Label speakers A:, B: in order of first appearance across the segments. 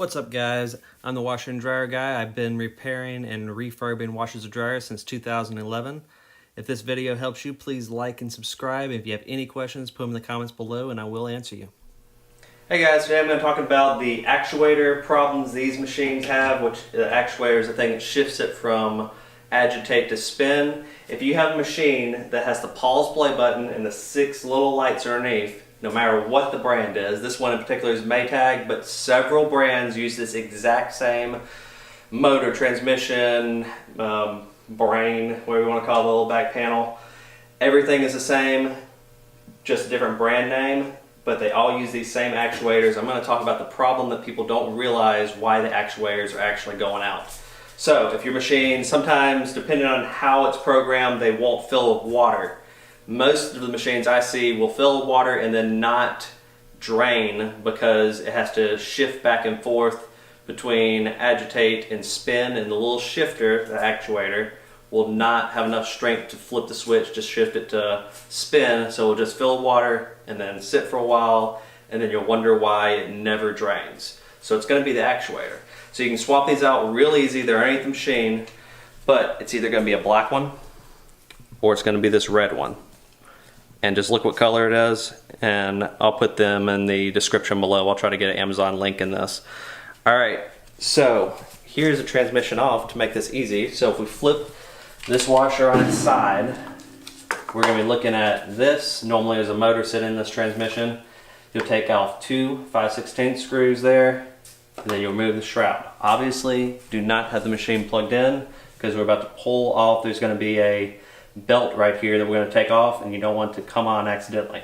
A: What's up, guys? I'm the washer and dryer guy. I've been repairing and refurbing washers and dryers since 2011. If this video helps you, please like and subscribe. If you have any questions, put them in the comments below and I will answer you. Hey guys, today I'm going to talk about the actuator problems these machines have, which the actuator is the thing that shifts it from agitate to spin. If you have a machine that has the pause play button and the 6 little lights underneath, no matter what the brand is, this one in particular is Maytag, but several brands use this exact same motor, transmission, brain, whatever you want to call the little back panel. Everything is the same, just a different brand name, but they all use these same actuators. I'm going to talk about the problem that people don't realize why the actuators are actually going out. So if your machine, sometimes depending on how it's programmed, they won't fill with water. Most of the machines I see will fill with water and then not drain because it has to shift back and forth between agitate and spin, and the little shifter, the actuator, will not have enough strength to flip the switch to shift it to spin, so it'll just fill with water and then sit for a while, and then you'll wonder why it never drains. So it's going to be the actuator. So you can swap these out real easy. They're underneath the machine, but it's either going to be a black one or it's going to be this red one. And just look what color it is, and I'll put them in the description below. I'll try to get an Amazon link in this. Alright, so here's the transmission off to make this easy. So if we flip this washer on its side, we're going to be looking at this. Normally there's a motor sitting in this transmission. You'll take off 2 5/16 screws there, and then you'll remove the shroud. Obviously, do not have the machine plugged in because we're about to pull off. There's going to be a belt right here that we're going to take off, and you don't want it to come on accidentally.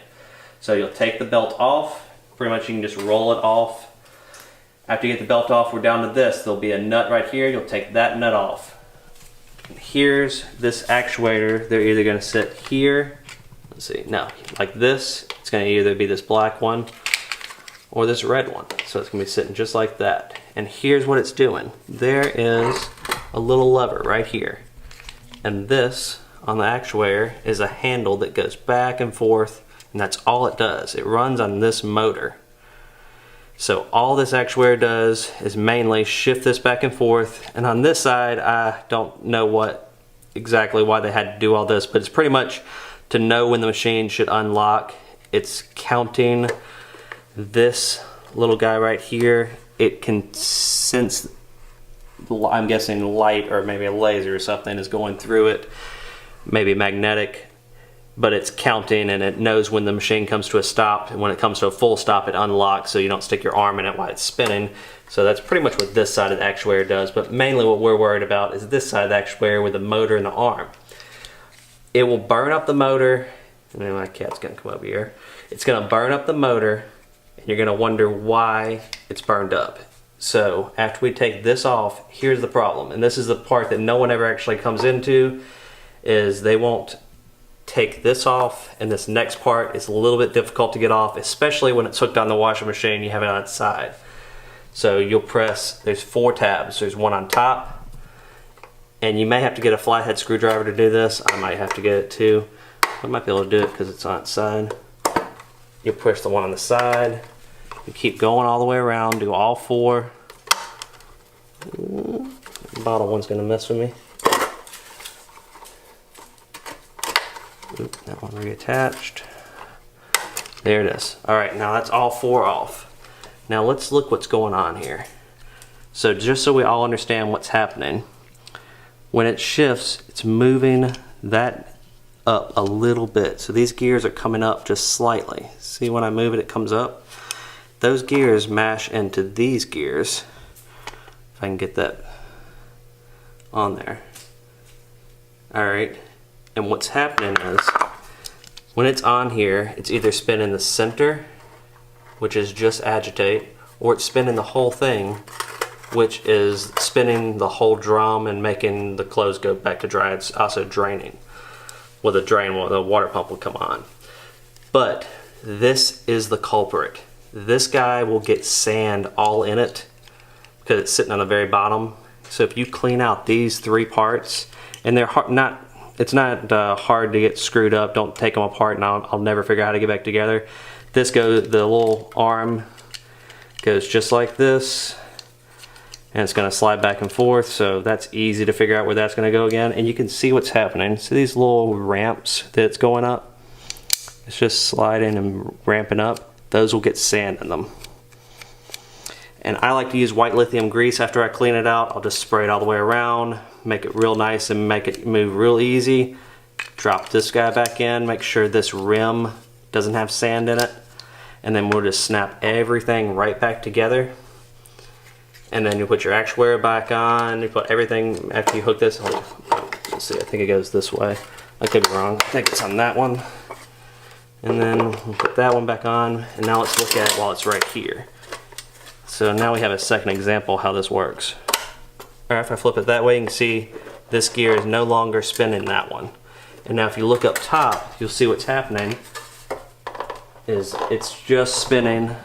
A: So you'll take the belt off. Pretty much you can just roll it off. After you get the belt off, we're down to this. There'll be a nut right here. You'll take that nut off. And here's this actuator. They're either going to sit here, let's see, no, like this. It's going to either be this black one or this red one. So it's going to be sitting just like that. And here's what it's doing. There is a little lever right here. And this on the actuator is a handle that goes back and forth, and that's all it does. It runs on this motor. So all this actuator does is mainly shift this back and forth, and on this side I don't know exactly why they had to do all this, but it's pretty much to know when the machine should unlock. It's counting this little guy right here. It can sense, I'm guessing, light or maybe a laser or something is going through it, maybe magnetic, but it's counting and it knows when the machine comes to a stop, and when it comes to a full stop it unlocks so you don't stick your arm in it while it's spinning. So that's pretty much what this side of the actuator does, but mainly what we're worried about is this side of the actuator with the motor and the arm. It will burn up the motor, and then my cat's gonna come over here. It's gonna burn up the motor, and you're gonna wonder why it's burned up. So after we take this off, here's the problem, and this is the part that no one ever actually comes into, is they won't take this off, and this next part is a little bit difficult to get off, especially when it's hooked on the washing machine. You have it on its side. So you'll press, there's 4 tabs. There's one on top, and you may have to get a flathead screwdriver to do this. I might have to get it too. I might be able to do it because it's on its side. You push the one on the side. You keep going all the way around, do all 4. The bottom one's gonna mess with me. Oop, that one reattached. There it is. Alright, now that's all 4 off. Now let's look what's going on here. So just so we all understand what's happening, when it shifts, it's moving that up a little bit. So these gears are coming up just slightly. See, when I move it, it comes up. Those gears mash into these gears. If I can get that on there. Alright. And what's happening is, when it's on here, it's either spinning the center, which is just agitate, or it's spinning the whole thing, which is spinning the whole drum and making the clothes go back to dry. It's also draining. With a drain, well, the water pump will come on. But this is the culprit. This guy will get sand all in it because it's sitting on the very bottom. So if you clean out these 3 parts, and they're not It's not hard to get screwed up. Don't take them apart and I'll never figure out how to get back together. This goes, the little arm goes just like this, and it's going to slide back and forth, so that's easy to figure out where that's going to go again. And you can see what's happening. See these little ramps that's going up? It's just sliding and ramping up. Those will get sand in them. And I like to use white lithium grease after I clean it out. I'll just spray it all the way around, make it real nice and make it move real easy. Drop this guy back in, make sure this rim doesn't have sand in it, and then we'll just snap everything right back together. And then you put your actuator back on, you put everything after you hook this. Let's see, I think it goes this way. I could be wrong. I think it's on that one. And then we'll put that one back on, and now let's look at it while it's right here. So now we have a second example how this works. Alright, if I flip it that way, you can see this gear is no longer spinning that one. And now if you look up top, you'll see what's happening is it's just spinning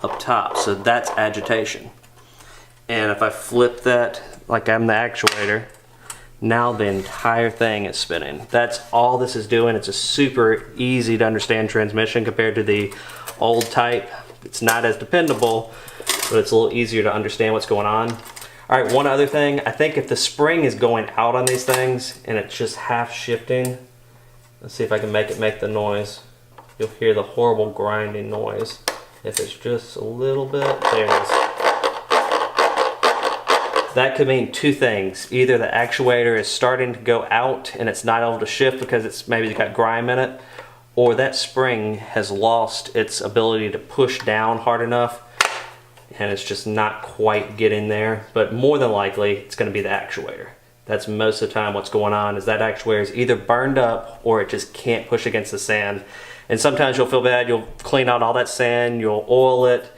A: up top. So that's agitation. And if I flip that like I'm the actuator, now the entire thing is spinning. That's all this is doing. It's a super easy to understand transmission compared to the old type. It's not as dependable, but it's a little easier to understand what's going on. All right, one other thing. I think if the spring is going out on these things and it's just half shifting, let's see if I can make it make the noise. You'll hear the horrible grinding noise. If it's just a little bit, there it is. That could mean two things. Either the actuator is starting to go out and it's not able to shift because it's maybe got grime in it, or that spring has lost its ability to push down hard enough and it's just not quite getting there. But more than likely, it's going to be the actuator. That's most of the time what's going on, is that actuator is either burned up or it just can't push against the sand. And sometimes you'll feel bad, you'll clean out all that sand, you'll oil it,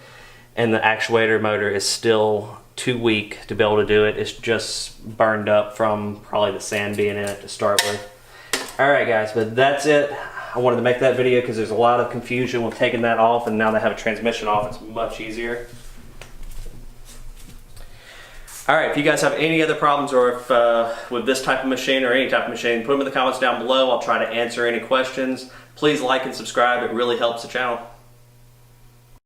A: and the actuator motor is still too weak to be able to do it. It's just burned up from probably the sand being in it to start with. Alright guys, but that's it. I wanted to make that video because there's a lot of confusion with taking that off, and now they have a transmission off, it's much easier. Alright, if you guys have any other problems, or if with this type of machine or any type of machine, put them in the comments down below. I'll try to answer any questions. Please like and subscribe, it really helps the channel.